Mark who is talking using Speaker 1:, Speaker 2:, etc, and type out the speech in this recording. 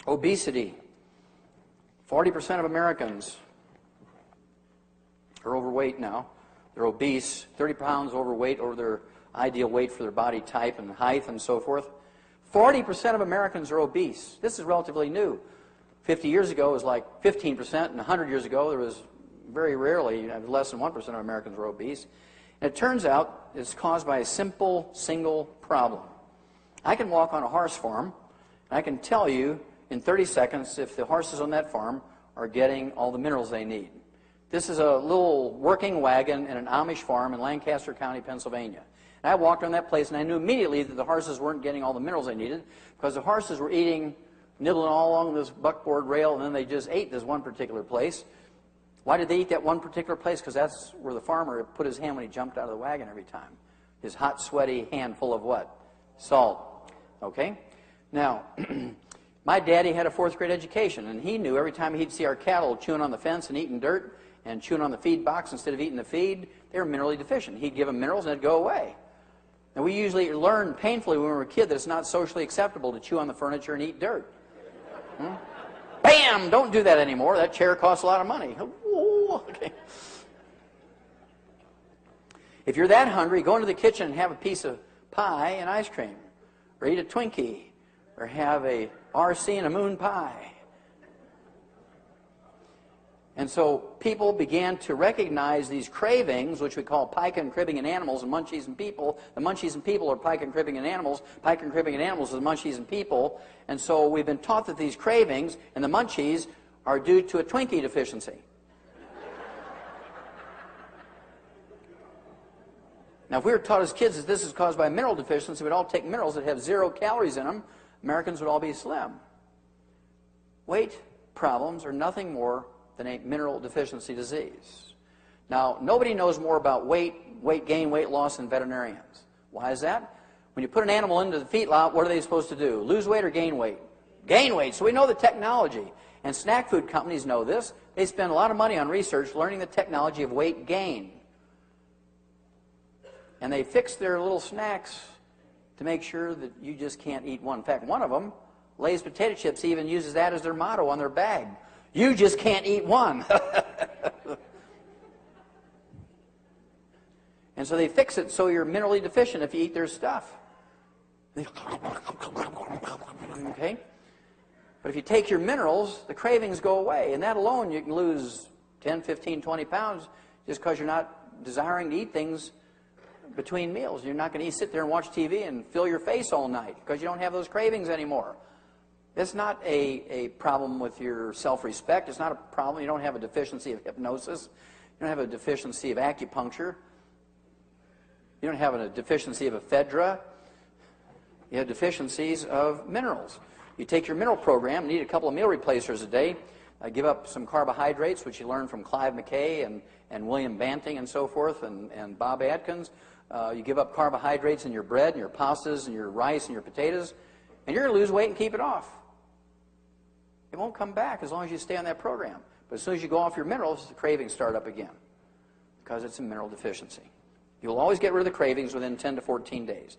Speaker 1: Obesity. 40% of Americans are overweight now. They're obese, 30 pounds overweight over their ideal weight for their body type and height and so forth. 40% of Americans are obese. This is relatively new. 50 years ago it was like 15%, and 100 years ago there was very rarely, less than 1% of Americans were obese. And it turns out it's caused by a simple, single problem. I can walk on a horse farm, and I can tell you in 30 seconds if the horses on that farm are getting all the minerals they need. This is a little working wagon in an Amish farm in Lancaster County, Pennsylvania. And I walked on that place, and I knew immediately that the horses weren't getting all the minerals they needed because the horses were eating, nibbling all along this buckboard rail, and then they just ate this one particular place. Why did they eat that one particular place? Because that's where the farmer put his hand when he jumped out of the wagon every time. His hot, sweaty hand full of what? Salt. Okay? Now, my daddy had a 4th grade education, and he knew every time he'd see our cattle chewing on the fence and eating dirt and chewing on the feed box instead of eating the feed, they were minerally deficient. He'd give them minerals and it'd go away. And we usually learned painfully when we were a kid that it's not socially acceptable to chew on the furniture and eat dirt. Bam! Don't do that anymore. That chair costs a lot of money. Ooh, okay. If you're that hungry, go into the kitchen and have a piece of pie and ice cream, or eat a Twinkie, or have a RC and a moon pie. And so people began to recognize these cravings, which we call pica and cribbing in animals and munchies in people. The munchies in people are pica and cribbing in animals. Pica and cribbing in animals are the munchies in people. And so we've been taught that these cravings and the munchies are due to a Twinkie deficiency. Now, if we were taught as kids that this is caused by a mineral deficiency, we'd all take minerals that have 0 calories in them. Americans would all be slim. Weight problems are nothing more than a mineral deficiency disease. Now, nobody knows more about weight gain, weight loss than veterinarians. Why is that? When you put an animal into the feedlot, what are they supposed to do? Lose weight or gain weight? Gain weight. So we know the technology. And snack food companies know this. They spend a lot of money on research learning the technology of weight gain. And they fix their little snacks to make sure that you just can't eat one. In fact, one of them, Lay's potato chips, even uses that as their motto on their bag. You just can't eat one. And so they fix it so you're minerally deficient if you eat their stuff. Okay? But if you take your minerals, the cravings go away. And that alone, you can lose 10, 15, 20 pounds just because you're not desiring to eat things between meals. You're not going to sit there and watch TV and fill your face all night because you don't have those cravings anymore. It's not a problem with your self-respect. It's not a problem. You don't have a deficiency of hypnosis. You don't have a deficiency of acupuncture. You don't have a deficiency of ephedra. You have deficiencies of minerals. You take your mineral program, need a couple of meal replacers a day, give up some carbohydrates, which you learn from Clive McKay and William Banting and so forth, and Bob Atkins. You give up carbohydrates in your bread and your pastas and your rice and your potatoes, and you're going to lose weight and keep it off. It won't come back as long as you stay on that program. But as soon as you go off your minerals, the cravings start up again because it's a mineral deficiency. You'll always get rid of the cravings within 10 to 14 days.